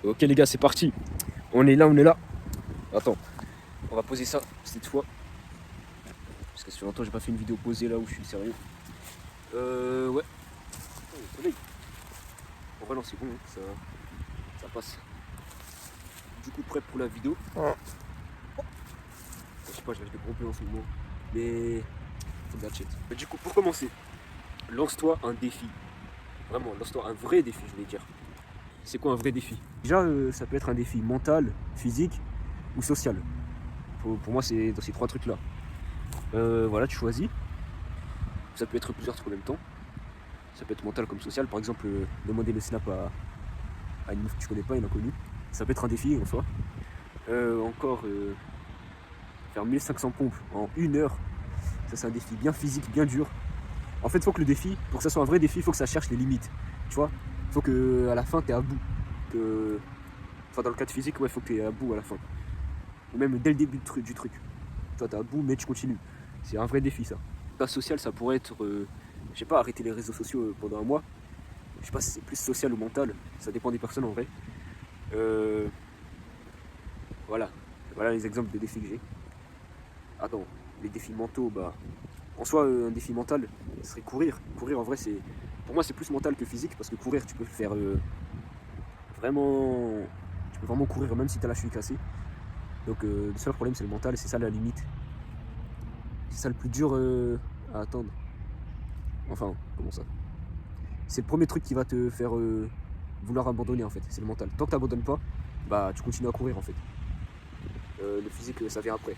Ok les gars, c'est parti. On est là, on est là. Attends, on va poser ça cette fois. Parce que ça fait longtemps que j'ai pas fait une vidéo posée là où je suis sérieux. Ouais. Oh, le soleil. En vrai non c'est bon, hein, ça passe. Du coup prêt pour la vidéo. Je sais pas, j'ai des gros plans en ce moment. Mais faut de la chat. Du coup pour commencer, lance-toi un défi. Vraiment, lance-toi un vrai défi je voulais dire. C'est quoi un vrai défi? Déjà ça peut être un défi mental, physique ou social. Pour moi c'est dans ces trois trucs là. Voilà, tu choisis. Ça peut être plusieurs trucs en même temps. Ça peut être mental comme social. Par exemple, demander le snap à une meuf que tu connais pas, une inconnue. Ça peut être un défi en soi. Encore, faire 1500 pompes en 1 heure. Ça, c'est un défi bien physique, bien dur. En fait, il faut que le défi, pour que ça soit un vrai défi, il faut que ça cherche les limites. Tu vois, il faut que à la fin, tu es à bout. Enfin, dans le cas de physique, ouais, il faut que tu es à bout à la fin. Ou même dès le début du truc. Toi, tu es à bout, mais tu continues. C'est un vrai défi, ça. Cas social, ça pourrait être, je sais pas, arrêter les réseaux sociaux pendant un mois. Je sais pas si c'est plus social ou mental, ça dépend des personnes en vrai. Voilà, voilà les exemples de défis que j'ai. Attends, les défis mentaux, bah, en soi, un défi mental, ce serait courir. Courir en vrai, pour moi, c'est plus mental que physique parce que courir, tu peux le faire vraiment, tu peux vraiment courir même si t'as la cheville cassée. Donc le seul problème, c'est le mental, c'est ça la limite. C'est ça le plus dur à attendre. Enfin, comment ça? C'est le premier truc qui va te faire vouloir abandonner en fait, c'est le mental. Tant que tu n'abandonnes pas, bah tu continues à courir en fait. Le physique ça vient après.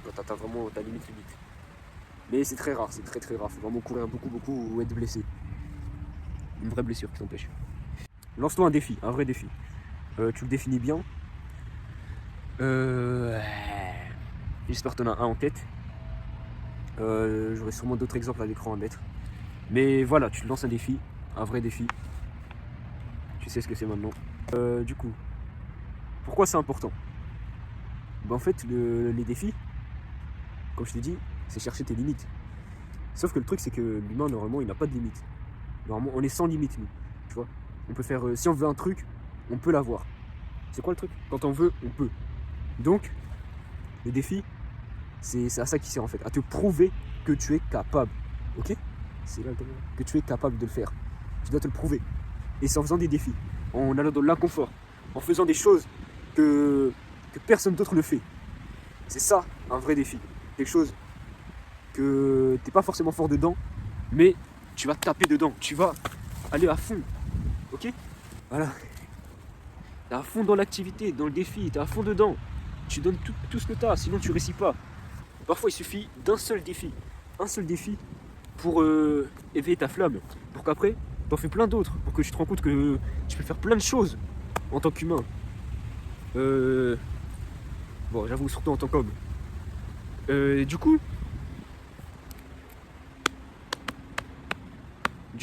Quand tu atteins vraiment ta limite. Mais c'est très rare, c'est très très rare. Faut vraiment courir beaucoup ou être blessé. Une vraie blessure qui t'empêche. Lance-toi un défi, un vrai défi. Tu le définis bien. J'espère que tu en as un en tête. J'aurai sûrement d'autres exemples à l'écran à mettre. Mais voilà, tu lances un défi, un vrai défi. Tu sais ce que c'est maintenant. Du coup, pourquoi c'est important? Bah en fait, les défis, comme je t'ai dit, c'est chercher tes limites. Sauf que le truc, c'est que l'humain, normalement, il n'a pas de limite. Normalement, on est sans limite, nous. Tu vois, on peut faire. Si on veut un truc, on peut l'avoir. C'est quoi le truc? Quand on veut, on peut. Donc, les défis, c'est à ça qui sert en fait. À te prouver que tu es capable. Ok? C'est là que tu es capable de le faire. Tu dois te le prouver. Et c'est en faisant des défis, en allant dans l'inconfort, en faisant des choses que personne d'autre ne fait. C'est ça, un vrai défi. Quelque chose que t'es pas forcément fort dedans, mais tu vas taper dedans, tu vas aller à fond, ok? Voilà. T'es à fond dans l'activité, dans le défi, t'es à fond dedans. Tu donnes tout ce que t'as, sinon tu réussis pas. Parfois il suffit d'un seul défi, pour éveiller ta flamme, pour qu'après t'en fais plein d'autres, pour que tu te rends compte que tu peux faire plein de choses en tant qu'humain. Bon, j'avoue, surtout en tant qu'homme. Du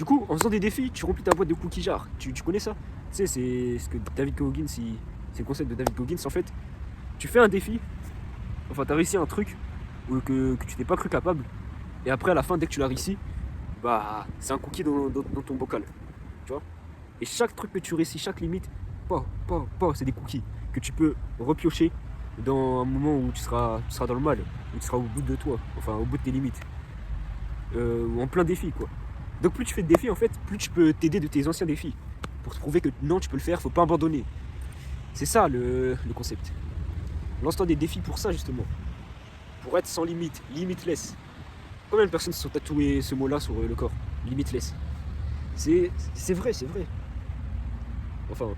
coup, en faisant des défis, tu remplis ta boîte de cookies jar. Tu connais ça? Tu sais, c'est ce que David Goggins, c'est le concept de David Goggins. En fait, tu fais un défi, enfin, tu as réussi un truc que tu t'es pas cru capable, et après, à la fin, dès que tu l'as réussi, bah, c'est un cookie dans ton bocal. Tu vois? Et chaque truc que tu réussis, chaque limite, c'est des cookies que tu peux repiocher dans un moment où tu seras dans le mal, où tu seras au bout de toi, enfin, au bout de tes limites. Ou en plein défi, quoi. Donc plus tu fais de défis en fait, plus tu peux t'aider de tes anciens défis. Pour te prouver que non, tu peux le faire, faut pas abandonner. C'est ça le concept. Lance-toi des défis pour ça justement. Pour être sans limite, limitless. Combien de personnes se sont tatouées ce mot-là sur le corps? Limitless. C'est vrai, c'est vrai. Enfin.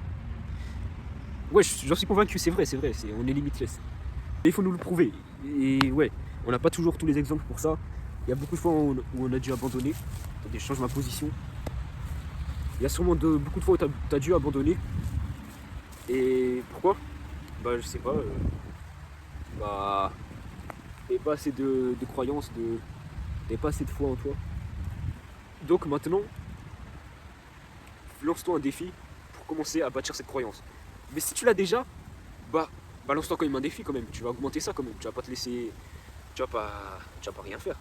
Ouais, j'en suis convaincu, c'est vrai, on est limitless. Mais il faut nous le prouver. Et ouais, on n'a pas toujours tous les exemples pour ça. Il y a beaucoup de fois où on a dû abandonner, des changements de position. Il y a sûrement beaucoup de fois où tu as dû abandonner. Et pourquoi? Bah je sais pas. Bah t'avais pas assez de croyances, t'avais pas assez de foi en toi. Donc maintenant, lance-toi un défi pour commencer à bâtir cette croyance. Mais si tu l'as déjà, bah lance-toi quand même un défi quand même. Tu vas augmenter ça quand même. Tu vas pas te laisser. Tu vas pas rien faire.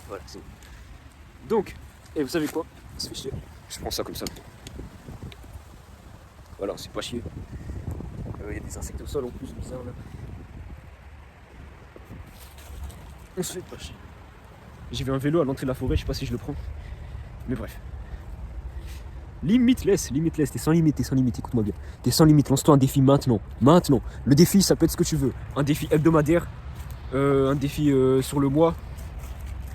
Voilà, c'est bon. Donc, et vous savez quoi? Je prends ça comme ça. Voilà, c'est pas chier. Il y a des insectes au sol en plus, bizarre là. On se fait pas chier. J'ai vu un vélo à l'entrée de la forêt, je sais pas si je le prends. Mais bref. Limitless, t'es sans limite, écoute-moi bien. T'es sans limite, lance-toi un défi maintenant. Maintenant. Le défi, ça peut être ce que tu veux. Un défi hebdomadaire, un défi sur le mois.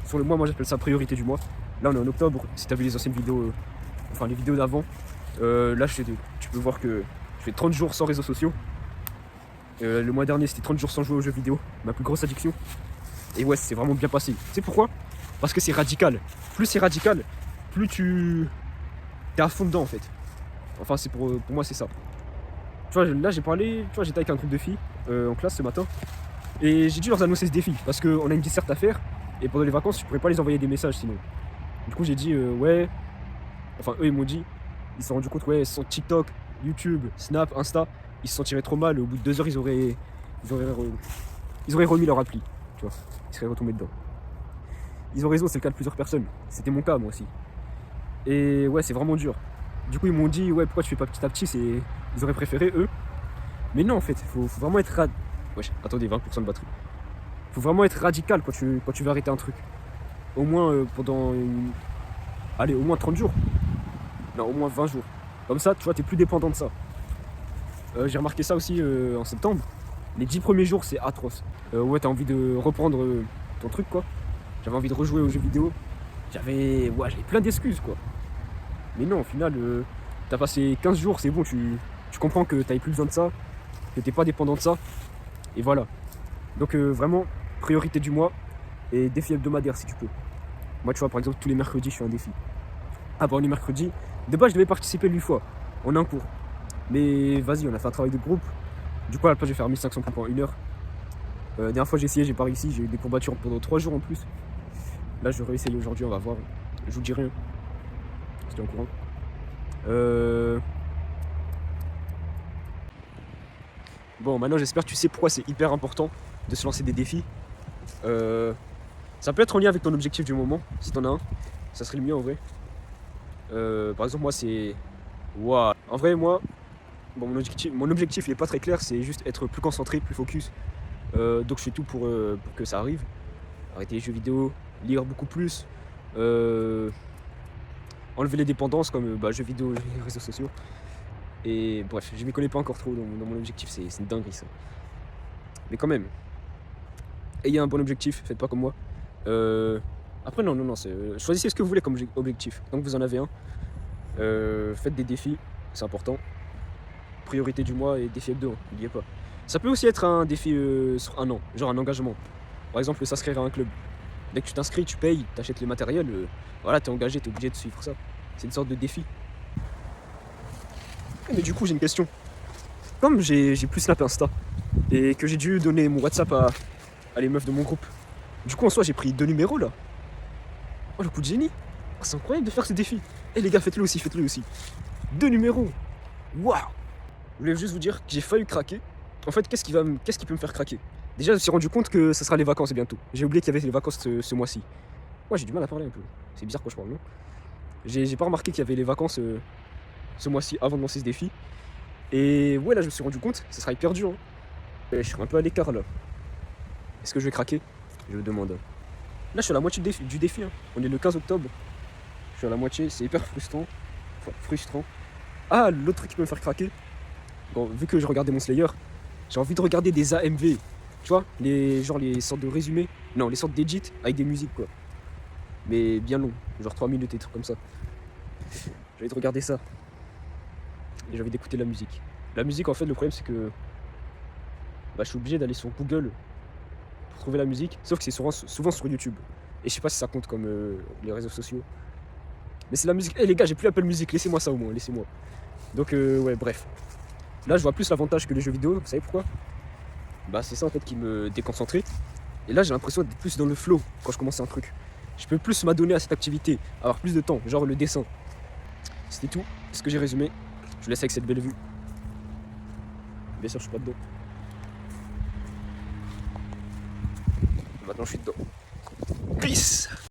Sur le mois, moi j'appelle ça priorité du mois. Là, on est en octobre. Si t'as vu les anciennes vidéos, enfin les vidéos d'avant, là, tu peux voir que je fais 30 jours sans réseaux sociaux. Le mois dernier, c'était 30 jours sans jouer aux jeux vidéo. Ma plus grosse addiction. Et ouais, c'est vraiment bien passé. Tu sais pourquoi? Parce que c'est radical. Plus c'est radical, plus t'es à fond dedans en fait. Enfin, c'est pour moi, c'est ça. Tu vois, là j'ai parlé, tu vois, j'étais avec un groupe de filles en classe ce matin. Et j'ai dû leur annoncer ce défi parce qu'on a une disserte à faire. Et pendant les vacances, je pourrais pas les envoyer des messages sinon. Du coup, j'ai dit ouais. Enfin, eux ils m'ont dit, ils se sont rendus compte, ouais, sur TikTok, YouTube, Snap, Insta, ils se sentiraient trop mal. Au bout de 2 heures, ils auraient remis leur appli. Tu vois, ils seraient retombés dedans. Ils ont raison, c'est le cas de plusieurs personnes. C'était mon cas, moi aussi. Et ouais, c'est vraiment dur. Du coup, ils m'ont dit, ouais, pourquoi tu fais pas petit à petit? Ils auraient préféré, eux. Mais non, en fait, faut vraiment être wesh, attendez, 20% de batterie. Faut vraiment être radical quand tu veux arrêter un truc. Au moins allez, au moins 30 jours. Non, au moins 20 jours. Comme ça, tu vois, t'es plus dépendant de ça. J'ai remarqué ça aussi en septembre. Les 10 premiers jours, c'est atroce. Ouais, t'as envie de reprendre ton truc, quoi. J'avais envie de rejouer aux jeux vidéo. J'avais plein d'excuses, quoi. Mais non, au final, t'as passé 15 jours, c'est bon, tu comprends que t'avais plus besoin de ça, que t'es pas dépendant de ça. Et voilà. Donc vraiment, priorité du mois et défi hebdomadaire si tu peux. Moi, tu vois, par exemple, tous les mercredis, je fais un défi. Ah, bon, les mercredis, de base, je devais participer 8 fois en un cours. Mais vas-y, on a fait un travail de groupe. Du coup, à la place, je vais faire 1500 points en 1 heure. La dernière fois, j'ai essayé, j'ai pas réussi. J'ai eu des courbatures pendant 3 jours en plus. Là, je vais réessayer aujourd'hui, on va voir. Je vous dis rien. C'était en courant. Bon, maintenant, j'espère que tu sais pourquoi c'est hyper important de se lancer des défis. Ça peut être en lien avec ton objectif du moment, si t'en as un. Ça serait le mieux en vrai. Par exemple, moi, c'est... Waouh. En vrai, moi, bon, mon objectif il est pas très clair, c'est juste être plus concentré, plus focus. Donc je fais tout pour que ça arrive. Arrêter les jeux vidéo, lire beaucoup plus, enlever les dépendances comme jeux vidéo, les réseaux sociaux. Et bref, je m'y connais pas encore trop dans mon objectif, c'est une dinguerie ça. Mais quand même, ayez un bon objectif, faites pas comme moi. Après non, choisissez ce que vous voulez comme objectif, donc vous en avez un. Faites des défis, c'est important. Priorité du mois et défi hebdo, n'oubliez pas. Ça peut aussi être un défi sur un an, genre un engagement. Par exemple, s'inscrire à un club. Dès que tu t'inscris, tu payes, tu achètes les matériels, voilà, t'es engagé, t'es obligé de suivre ça. C'est une sorte de défi. Mais du coup, j'ai une question. Comme j'ai plus Snap Insta et que j'ai dû donner mon WhatsApp à les meufs de mon groupe, du coup, en soi, j'ai pris 2 numéros là. Oh, le coup de génie. Oh, c'est incroyable de faire ce défi. Eh les gars, faites-le aussi. 2 numéros. Waouh. Je voulais juste vous dire que j'ai failli craquer. En fait, qu'est-ce qui peut me faire craquer? Déjà, je me suis rendu compte que ça sera les vacances bientôt. J'ai oublié qu'il y avait les vacances ce mois-ci. Ouais, j'ai du mal à parler un peu. C'est bizarre quand je parle, non? J'ai pas remarqué qu'il y avait les vacances ce mois-ci avant de lancer ce défi. Et ouais, là, je me suis rendu compte, ça sera hyper dur. Hein. Je suis un peu à l'écart là. Est-ce que je vais craquer? Je me demande. Là, je suis à la moitié du défi. Hein. On est le 15 octobre. Je suis à la moitié, c'est hyper frustrant. Enfin, frustrant. Ah, l'autre truc qui peut me faire craquer. Bon, vu que je regardais mon Slayer, j'ai envie de regarder des AMV. Tu vois, les sortes de résumés. Non, les sortes d'edits avec des musiques quoi. Mais bien long, genre 3 minutes et trucs comme ça. J'ai envie de regarder ça. Et j'ai envie d'écouter la musique. La musique, en fait, le problème c'est que je suis obligé d'aller sur Google pour trouver la musique. Sauf que c'est souvent sur YouTube. Et je sais pas si ça compte comme les réseaux sociaux. Mais c'est la musique. Eh les gars, j'ai plus Apple Music, laissez-moi ça au moins, laissez-moi. Donc ouais, bref. Là, je vois plus l'avantage que les jeux vidéo. Vous savez pourquoi? C'est ça en fait qui me déconcentrait. Et là, j'ai l'impression d'être plus dans le flow quand je commence un truc. Je peux plus m'adonner à cette activité, avoir plus de temps, genre le dessin. C'était tout, c'est ce que j'ai résumé. Je vous laisse avec cette belle vue. Bien sûr, je suis pas dedans. Maintenant, je suis dedans. Peace!